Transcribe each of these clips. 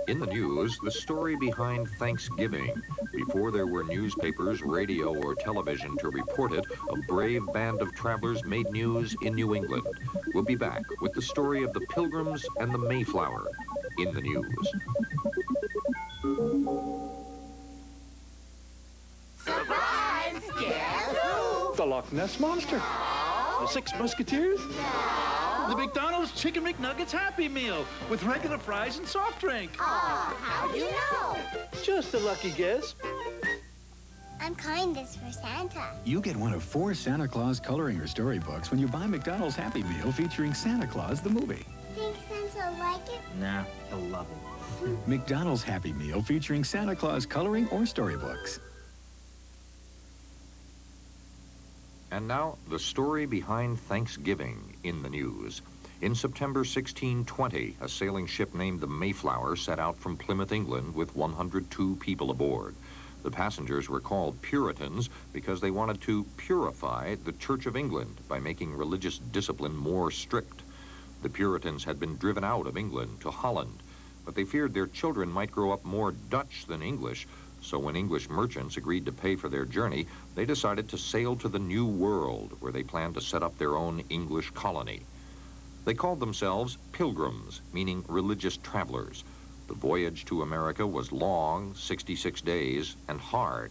In the news, the story behind Thanksgiving. Before there were newspapers, radio, or television to report it, a brave band of travelers made news in New England. We'll be back with the story of the Pilgrims and the Mayflower in the news. Surprise! Guess who? The Loch Ness Monster. The Six Musketeers. The McDonald's Chicken McNuggets Happy Meal with regular fries and soft drink. Oh, how'd you know? Just a lucky guess. I'm calling this for Santa. You get one of 4 Santa Claus coloring or storybooks when you buy McDonald's Happy Meal featuring Santa Claus the movie. Think Santa will like it? Nah, he'll love it. McDonald's Happy Meal featuring Santa Claus coloring or storybooks. And now, the story behind Thanksgiving in the news. In September 1620, a sailing ship named the Mayflower set out from Plymouth, England, with 102 people aboard. The passengers were called Puritans because they wanted to purify the Church of England by making religious discipline more strict. The Puritans had been driven out of England to Holland, but they feared their children might grow up more Dutch than English. So when English merchants agreed to pay for their journey, they decided to sail to the New World, where they planned to set up their own English colony. They called themselves Pilgrims, meaning religious travelers. The voyage to America was long, 66 days, and hard.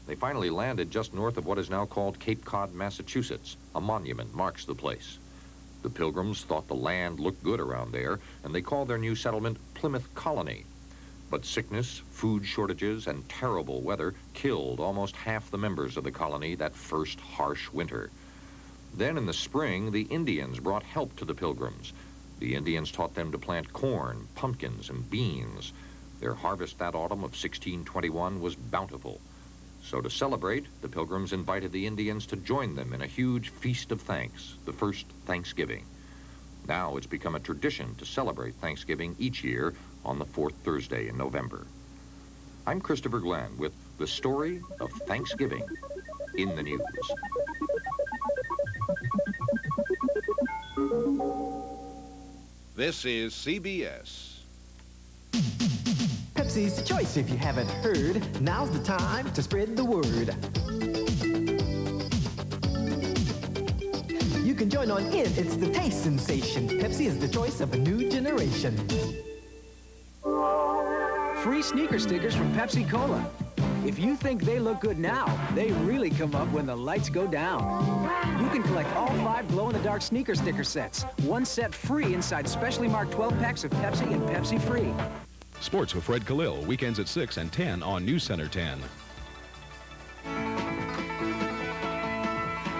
They finally landed just north of what is now called Cape Cod, Massachusetts. A monument marks the place. The Pilgrims thought the land looked good around there, and they called their new settlement Plymouth Colony. But sickness, food shortages, and terrible weather killed almost half the members of the colony that first harsh winter. Then in the spring, the Indians brought help to the Pilgrims. The Indians taught them to plant corn, pumpkins, and beans. Their harvest that autumn of 1621 was bountiful. So to celebrate, the Pilgrims invited the Indians to join them in a huge feast of thanks, the first Thanksgiving. Now it's become a tradition to celebrate Thanksgiving each year on the 4th Thursday in November. I'm Christopher Glenn with the story of Thanksgiving in the news. This is CBS. Pepsi's the choice if you haven't heard. Now's the time to spread the word. You can join on in, it's the taste sensation. Pepsi is the choice of a new generation. Free sneaker stickers from Pepsi Cola. If you think they look good now, they really come up when the lights go down. You can collect all 5 glow-in-the-dark sneaker sticker sets. One set free inside specially marked 12 packs of Pepsi and Pepsi Free. Sports with Fred Khalil, weekends at 6 and 10 on News Center 10.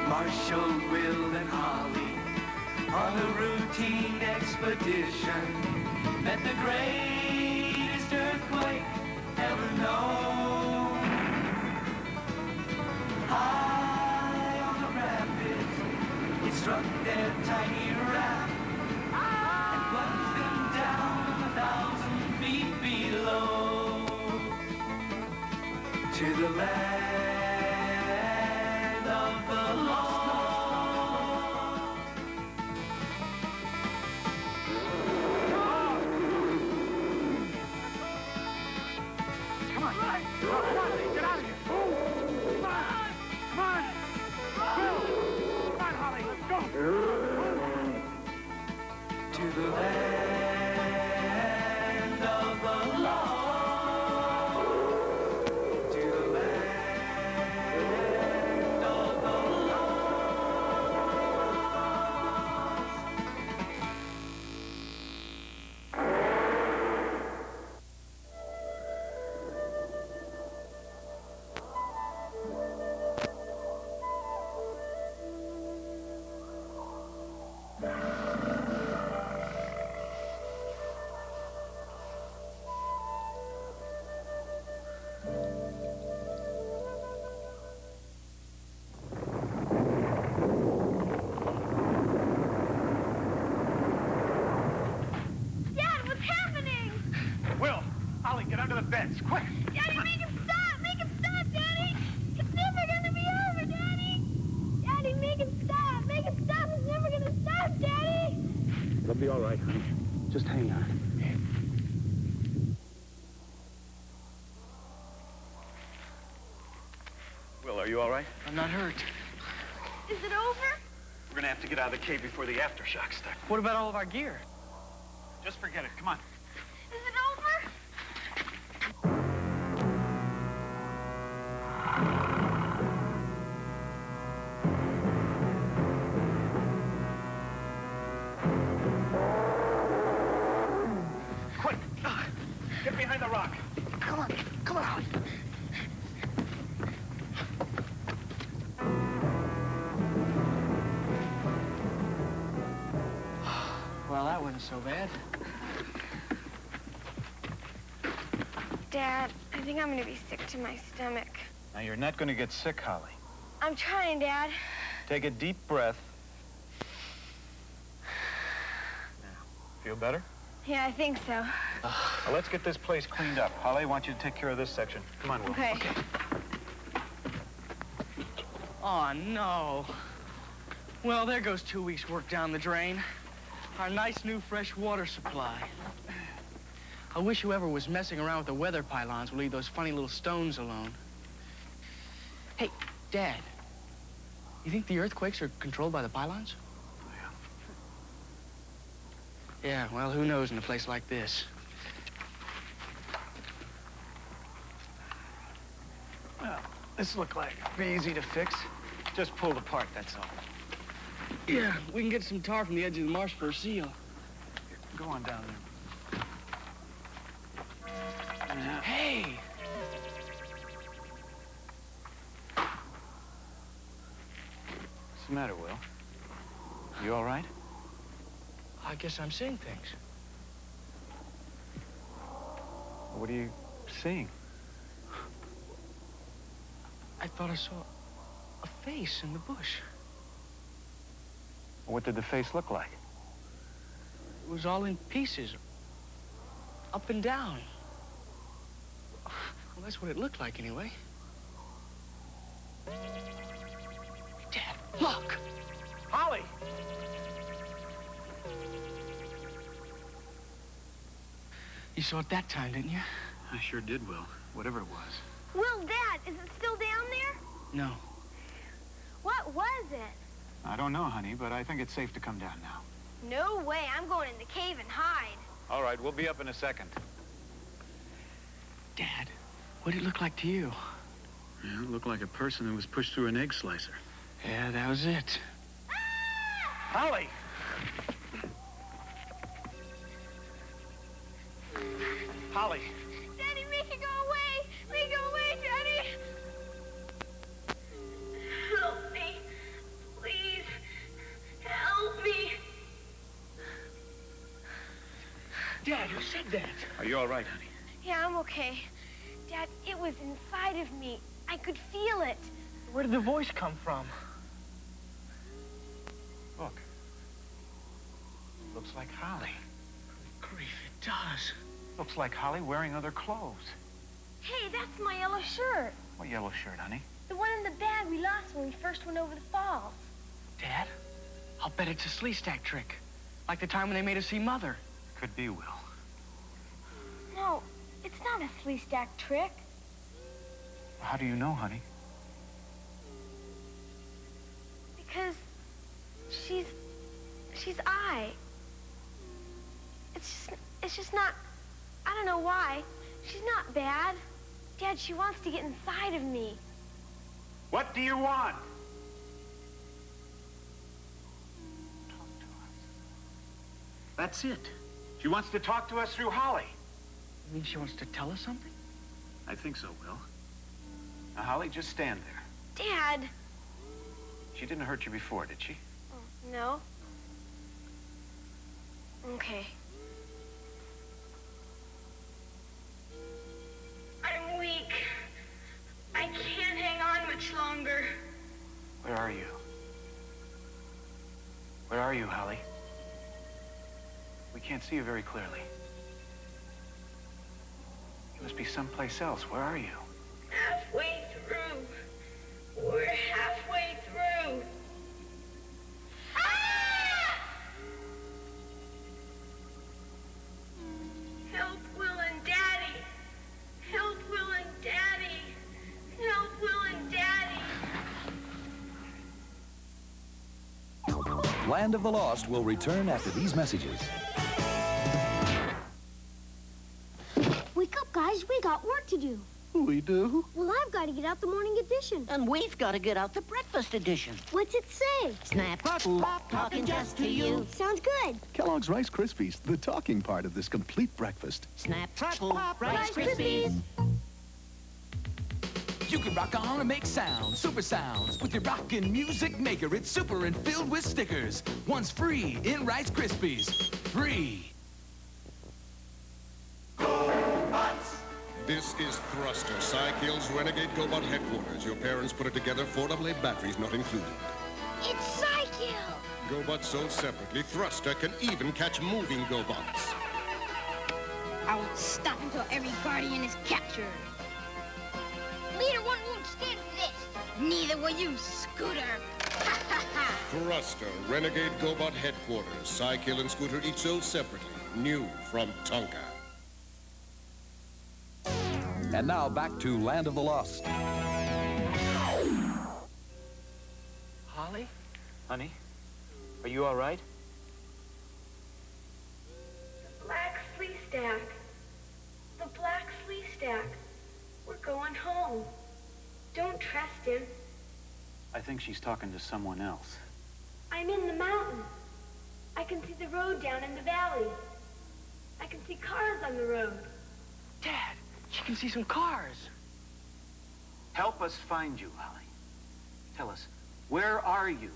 Marshall, Will, and Holly on a routine expedition met the greatest earthquake ever known. High on the rapids, it struck their tiny raft and plunged them down 1,000 feet below to the land of the lost. Come on, get out of here. Come on. Come on, Holly, let's go. To the land of the lost. To the land of the lost. be all right, honey. Just hang on. Will, are you all right? I'm not hurt. Is it over? We're gonna have to get out of the cave before the aftershocks start. What about all of our gear? Just forget it. Come on. Is it over? Quick! Get behind the rock. Come on, come on. Well, that wasn't so bad. Dad, I think I'm gonna be sick to my stomach. Now, you're not gonna get sick, Holly. I'm trying, Dad. Take a deep breath. Now, feel better? Yeah, I think so. Well, let's get this place cleaned up. Holly, I want you to take care of this section. Come on, Will. Okay. Oh, no. Well, there goes 2 weeks' work down the drain. Our nice new fresh water supply. I wish whoever was messing around with the weather pylons would leave those funny little stones alone. Hey, Dad, you think the earthquakes are controlled by the pylons? Yeah, well, who knows in a place like this? Well, this looked like it'd be easy to fix. Just pulled apart, that's all. Yeah, we can get some tar from the edge of the marsh for a seal. Go on down there. Hey! What's the matter, Will? You all right? I guess I'm seeing things. What are you seeing? I thought I saw a face in the bush. What did the face look like? It was all in pieces. Up and down. Well, that's what it looked like anyway. Dad, look! Holly! You saw it that time, didn't you? I sure did, Will. Whatever it was. Will, Dad, is it still down there? No. What was it? I don't know, honey, but I think it's safe to come down now. No way, I'm going in the cave and hide. All right, we'll be up in a second. Dad, what did it look like to you? Yeah, it looked like a person who was pushed through an egg slicer. Yeah, that was it. Holly! Holly! Daddy, make it go away! Make it go away, Daddy! Help me. Please. Help me. Dad, who said that? Are you all right, honey? Yeah, I'm okay. Dad, it was inside of me. I could feel it. Where did the voice come from? Look. Looks like Holly. Grief, it does. Looks like Holly wearing other clothes. Hey, that's my yellow shirt. What yellow shirt, honey? The one in the bag we lost when we first went over the falls. Dad, I'll bet it's a slee stack trick. Like the time when they made us see Mother. Could be, Will. No, it's not a flea stack trick. How do you know, honey? Because she's I. It's just not, I don't know why. She's not bad. Dad, she wants to get inside of me. What do you want? Talk to us. That's it. She wants to talk to us through Holly. You mean she wants to tell us something? I think so, Will. Now, Holly, just stand there. Dad. She didn't hurt you before, did she? No? Okay. I'm weak. I can't hang on much longer. Where are you? Where are you, Holly? We can't see you very clearly. You must be someplace else. Where are you? Halfway through. We're halfway through. Ah! Land of the Lost will return after these messages. Wake up, guys. We got work to do. We do? Well, I've got to get out the morning edition. And we've got to get out the breakfast edition. What's it say? Snap, crackle, talking just to you. Sounds good. Kellogg's Rice Krispies, the talking part of this complete breakfast. Snap, crackle, Rice Krispies. You can rock on and make sounds, super sounds, with your rockin' music maker. It's super and filled with stickers. One's free in Rice Krispies. Free. This is Thruster, Psychill's Renegade GoBot headquarters. Your parents put it together, 4 AA batteries not included. It's Psychill! GoBots sold separately. Thruster can even catch moving GoBots. I won't stop until every Guardian is captured. Leader 1 won't stand for this. Neither will you, Scooter. Thruster, Renegade GoBot headquarters. Psychill and Scooter each sold separately. New from Tonka. And now back to Land of the Lost. Holly? Honey? Are you all right? The black flea stack. The black flea stack. We're going home. Don't trust him. I think she's talking to someone else. I'm in the mountain. I can see the road down in the valley. I can see cars on the road. Dad, she can see some cars. Help us find you, Holly. Tell us, where are you?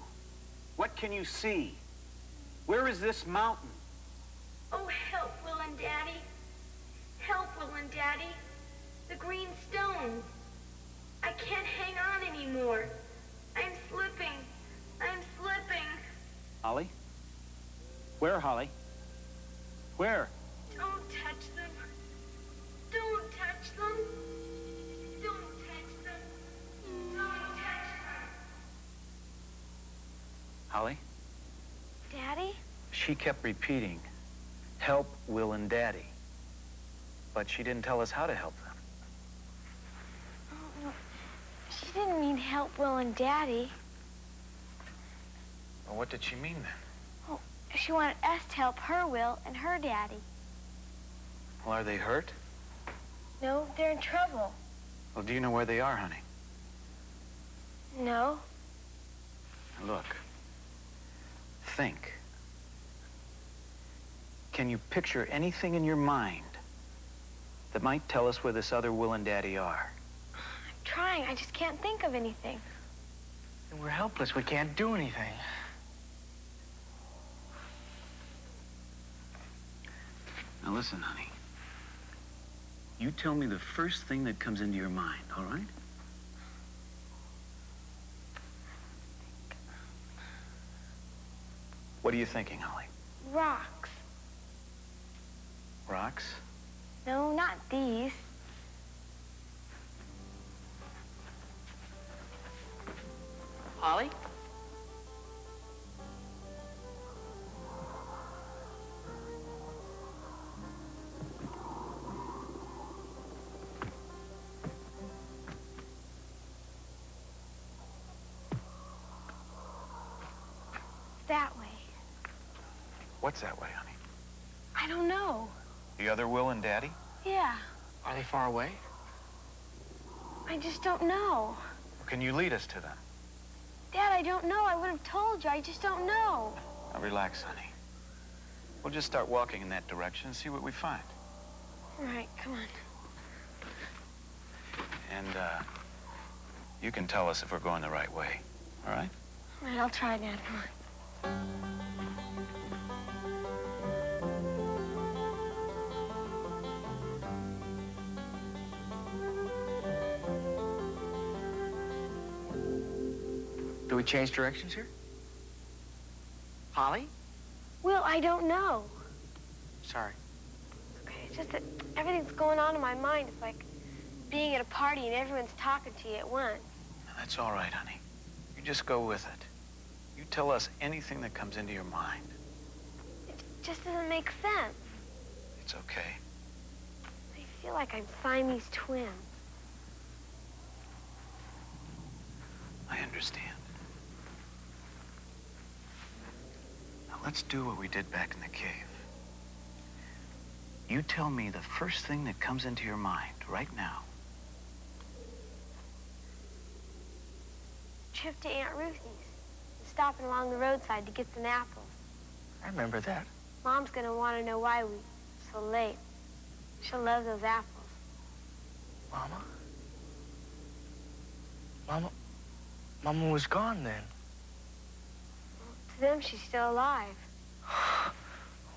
What can you see? Where is this mountain? Oh, help, Will and Daddy. Help, Will and Daddy. The green stones. I can't hang on anymore. I'm slipping. I'm slipping. Holly? Where, Holly? Where? Don't touch them. Don't touch them. Don't touch them. Don't touch them. Holly? Daddy? She kept repeating, help Will and Daddy. But she didn't tell us how to help them. Oh, she didn't mean help Will and Daddy. Well, what did she mean then? Oh, she wanted us to help her Will and her Daddy. Well, are they hurt? No, they're in trouble. Well, do you know where they are, honey? No. Look. Think. Can you picture anything in your mind that might tell us where this other Will and Daddy are? I'm trying. I just can't think of anything. And we're helpless. We can't do anything. Now listen, honey. You tell me the first thing that comes into your mind, all right? What are you thinking, Holly? Rocks. Rocks? No, not these. Holly? That way. What's that way, honey? I don't know. The other Will and Daddy? Yeah. Are they far away? I just don't know. Can you lead us to them? Dad, I don't know. I would have told you. I just don't know. Now relax, honey. We'll just start walking in that direction and see what we find. All right, come on. And, you can tell us if we're going the right way, all right? All right, I'll try, Dad. Come on. Do we change directions here? Holly? Will, I don't know. Sorry. Okay, it's just that everything's going on in my mind. It's like being at a party and everyone's talking to you at once. That's all right, honey. You just go with it. You tell us anything that comes into your mind. It just doesn't make sense. It's okay. I feel like I'm Siamese twins. I understand. Let's do what we did back in the cave. You tell me the first thing that comes into your mind right now. Trip to Aunt Ruthie's. And stopping along the roadside to get some apples. I remember that. Mom's gonna want to know why we so late. She'll love those apples. Mama was gone then. To them, she's still alive.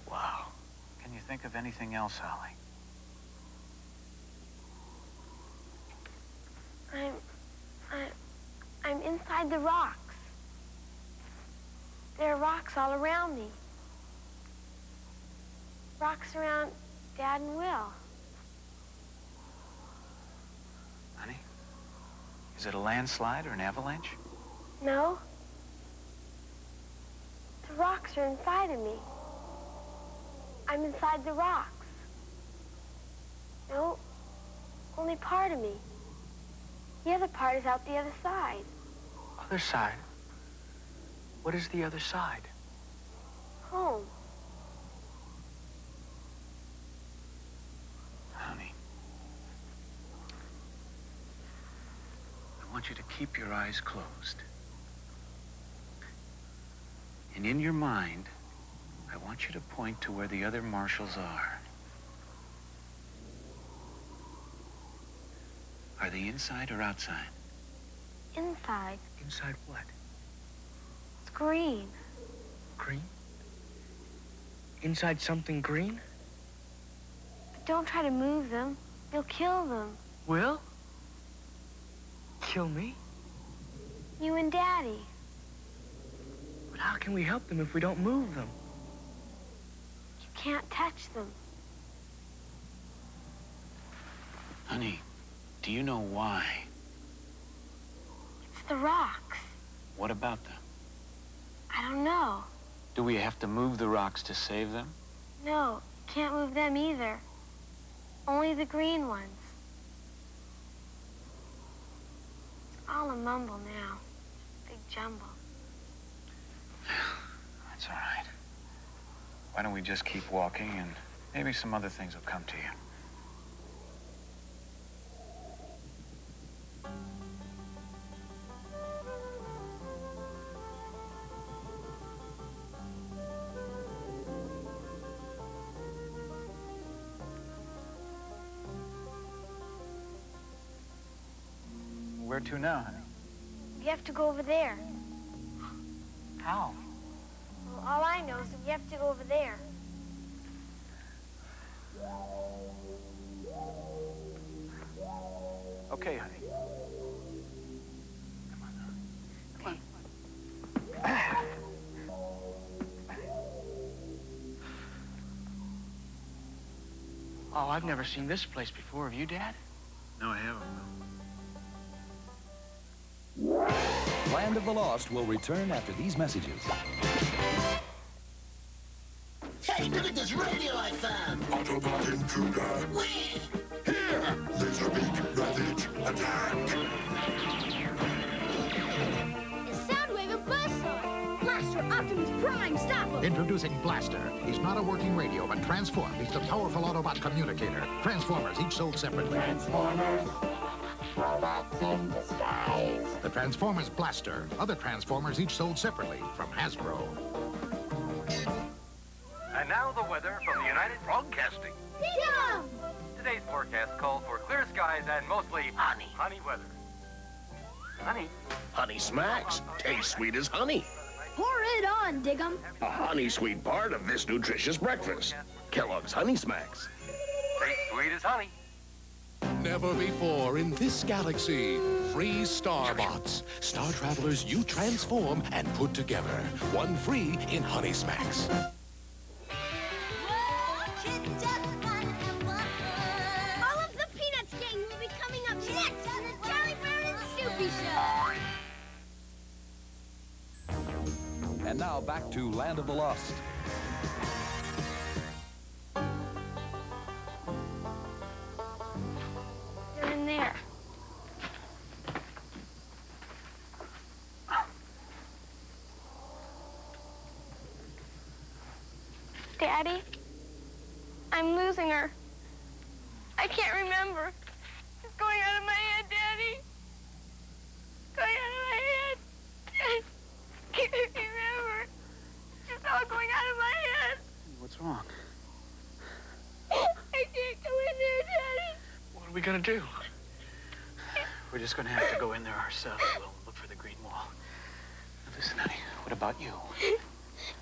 Wow. Can you think of anything else, Holly? I'm inside the rocks. There are rocks all around me. Rocks around Dad and Will. Honey? Is it a landslide or an avalanche? No. The rocks are inside of me. I'm inside the rocks. No, only part of me. The other part is out the other side. Other side? What is the other side? Home. Honey. I want you to keep your eyes closed. And in your mind, I want you to point to where the other marshals are. Are they inside or outside? Inside. Inside what? It's green. Green? Inside something green? But don't try to move them. You'll kill them. Will? Kill me? You and Daddy. But how can we help them if we don't move them? You can't touch them. Honey, do you know why? It's the rocks. What about them? I don't know. Do we have to move the rocks to save them? No, can't move them either. Only the green ones. It's all a mumble now. Big jumble. That's all right. Why don't we just keep walking and maybe some other things will come to you. Where to now, honey? We have to go over there. How? Well, all I know is that we have to go over there. Okay, honey. Oh, I've never seen this place before. Have you, Dad? No, I haven't. Land of the Lost will return after these messages. Hey, look at this radio I found! Autobot intruder! Whee! Here! Laser beak, ready, attack! It's Soundwave and Buzzsaw! Blaster Optimus Prime, stop him! Introducing Blaster. He's not a working radio, but transformed. He's the powerful Autobot communicator. Transformers, each sold separately. Transformers. Robots in disguise. The Transformers Blaster. Other Transformers, each sold separately from Hasbro. And now the weather from the United Broadcasting. Dig 'em! Today's forecast calls for clear skies and mostly honey weather. Honey? Honey Smacks. Tastes sweet as honey. Pour it on, Dig 'em! A honey sweet part of this nutritious breakfast. Kellogg's Honey Smacks. Tastes sweet as honey. Never before in this galaxy, free Starbots. Star travelers you transform and put together. One free in Honey Smacks. All of the Peanuts gang will be coming up next on the Charlie Bird and Snoopy Show. And now back to Land of the Lost. They're in there. Daddy, I'm losing her. I can't remember. It's going out of my head, Daddy. Going out of my head. I can't remember. It's all going out of my head. What's wrong? I can't go in there, Daddy. What are we gonna do? We're just gonna have to go in there ourselves. We'll look for the green wall. Now listen, honey, what about you?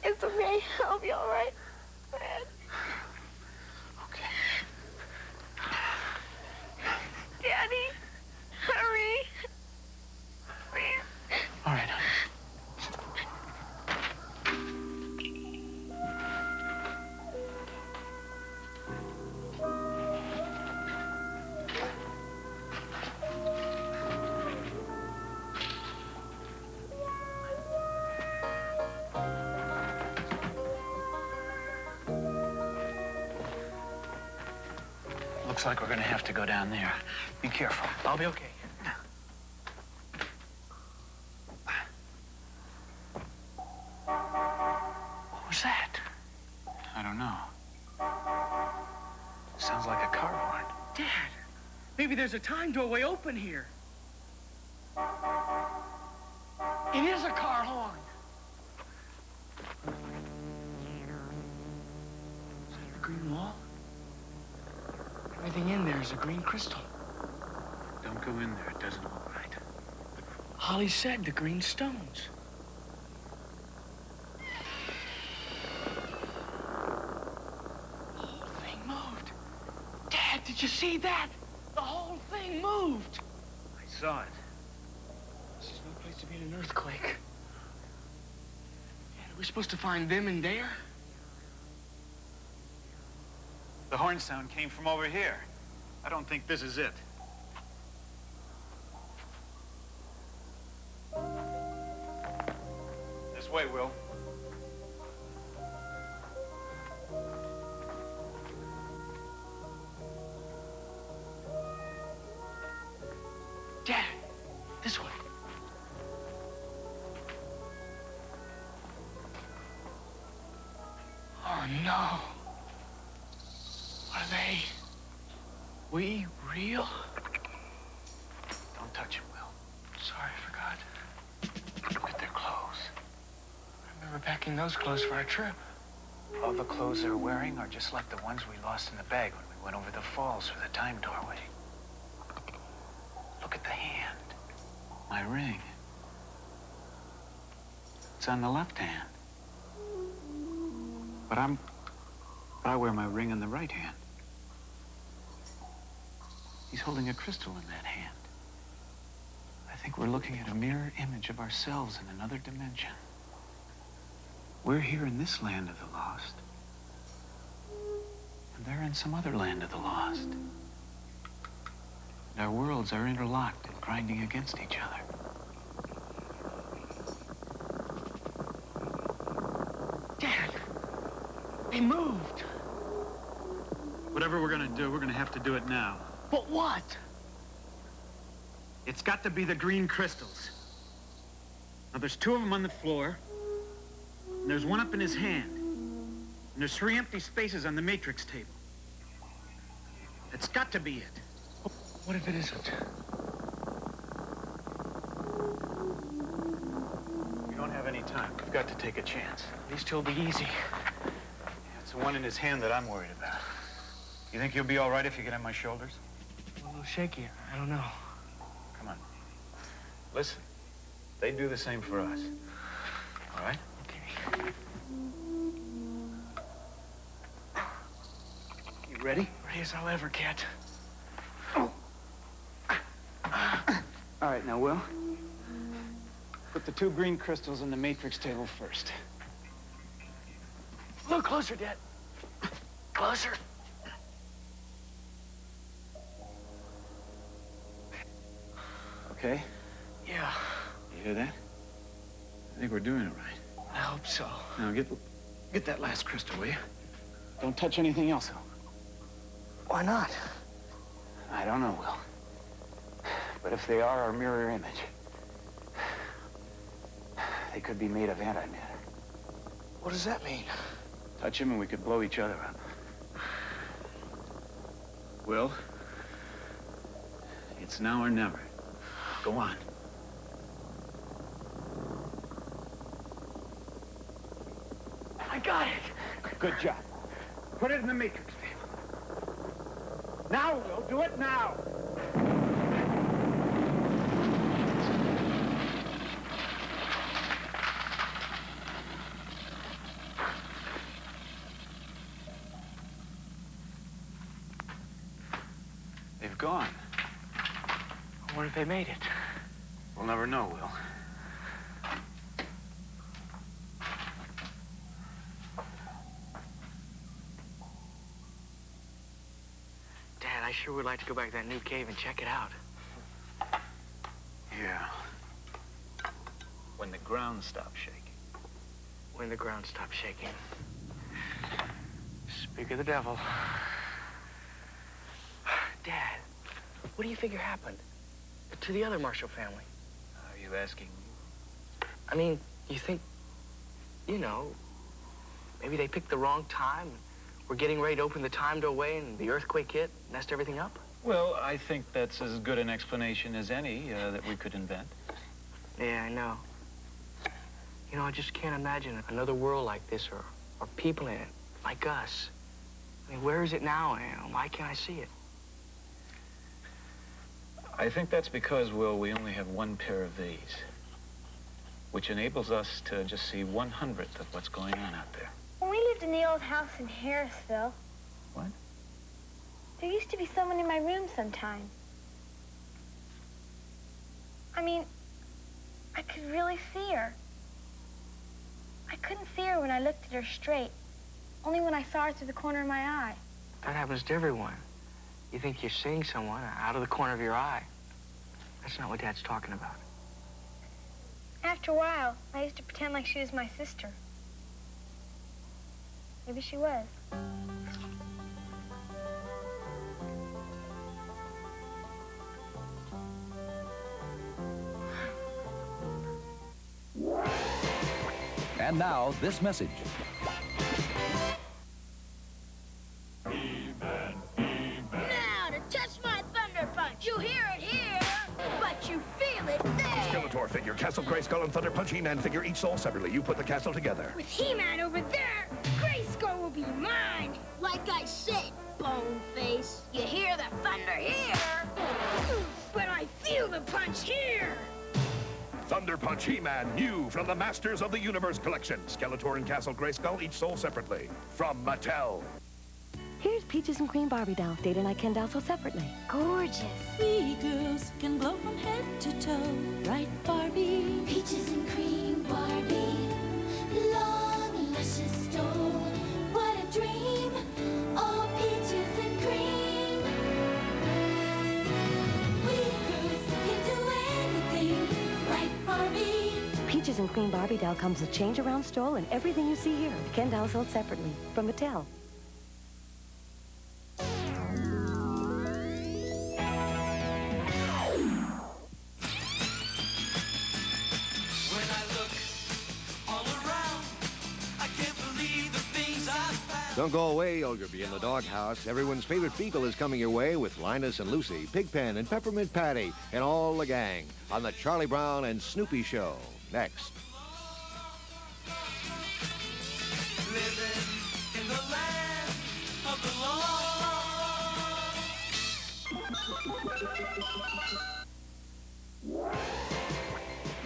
It's okay. I'll be all right. Dad. Okay. Daddy, hurry. Please. All right, honey. Looks like we're gonna have to go down there. Be careful. I'll be okay. What was that? I don't know. Sounds like a car horn. Dad, maybe there's a time doorway open here. It is a car horn. Is that the green wall? Everything in there is a green crystal. Don't go in there. It doesn't look right. Holly said the green stones. The whole thing moved. Dad, did you see that? The whole thing moved. I saw it. This is no place to be in an earthquake. Dad, are we supposed to find them in there? The horn sound came from over here. I don't think this is it. This way, Will. Dad, this way. Oh, no. Are they... we real? Don't touch him, Will. Sorry, I forgot. Look at their clothes. I remember packing those clothes for our trip. All the clothes they're wearing are just like the ones we lost in the bag when we went over the falls through the time doorway. Look at the hand. My ring. It's on the left hand. But I wear my ring in the right hand. He's holding a crystal in that hand. I think we're looking at a mirror image of ourselves in another dimension. We're here in this land of the lost. And they're in some other land of the lost. And our worlds are interlocked and grinding against each other. Dad, they moved. Whatever we're gonna do, we're gonna have to do it now. But what? It's got to be the green crystals. Now, there's 2 of them on the floor. And there's 1 up in his hand. And there's 3 empty spaces on the matrix table. It's got to be it. What if it isn't? We don't have any time. We've got to take a chance. These 2 will be easy. It's the one in his hand that I'm worried about. You think you'll be all right if you get on my shoulders? A little shaky. I don't know. Come on. Listen, they do the same for us. All right? Okay. You ready? Ready as I'll ever get. All right, now, Will. Put the 2 green crystals in the matrix table first. A little closer, Dad. Closer. Okay? Yeah, You hear that? I think we're doing it right. I hope so. Now, get that last crystal, will you? Don't touch anything else, though. Why not? I don't know, Will. But if they are our mirror image, they could be made of antimatter. What does that mean? Touch him and we could blow each other up. Will, it's now or never. Go on. I got it. Good job. Put it in the matrix table. Now, Will, do it now. They've gone. I wonder if they made it. We'll never know, Will. Dad, I sure would like to go back to that new cave and check it out. Yeah. When the ground stops shaking. When the ground stops shaking. Speak of the devil. Dad, what do you figure happened to the other Marshall family? Are you asking me? I mean, you think, you know, maybe they picked the wrong time. We're getting ready to open the time doorway and the earthquake hit, messed everything up? Well, I think that's as good an explanation as any that we could invent. Yeah, I know. You know, I just can't imagine another world like this or people in it, like us. I mean, where is it now? And why can't I see it? I think that's because, Will, we only have one pair of these, which enables us to just see 1/100th of what's going on out there. When we lived in the old house in Harrisville... What? There used to be someone in my room sometime. I mean, I could really see her. I couldn't see her when I looked at her straight, only when I saw her through the corner of my eye. That happens to everyone. You think you're seeing someone out of the corner of your eye. That's not what Dad's talking about. After a while, I used to pretend like she was my sister. Maybe she was. And now, this message. Now to touch my thunder punch. You hear it here, but you feel it there. Skeletor figure, Castle Grayskull, and Thunder Punch He-Man figure each sold separately. You put the castle together. With He-Man over there, Grayskull will be mine. Like I said, Boneface. You hear the thunder here, but I feel the punch here. Thunder Punch He-Man, new from the Masters of the Universe collection. Skeletor and Castle Grayskull, each sold separately. From Mattel. Here's Peaches and Cream Barbie doll. Data and I can doll sold separately. Gorgeous. We girls can glow from head to toe. Right, Barbie? Peaches and cream Barbie. Long, luscious dough. What a dream. All peaches and cream. We girls can do anything. Right, Barbie? Peaches and Cream Barbie doll comes with change around stroll and everything you see here. Ken doll sold separately. From Mattel. Don't go away, Ogilvy in the doghouse. Everyone's favorite beagle is coming your way with Linus and Lucy, Pigpen and Peppermint Patty, and all the gang on the Charlie Brown and Snoopy Show. Next. Living in the land of the law.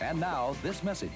And now, this message.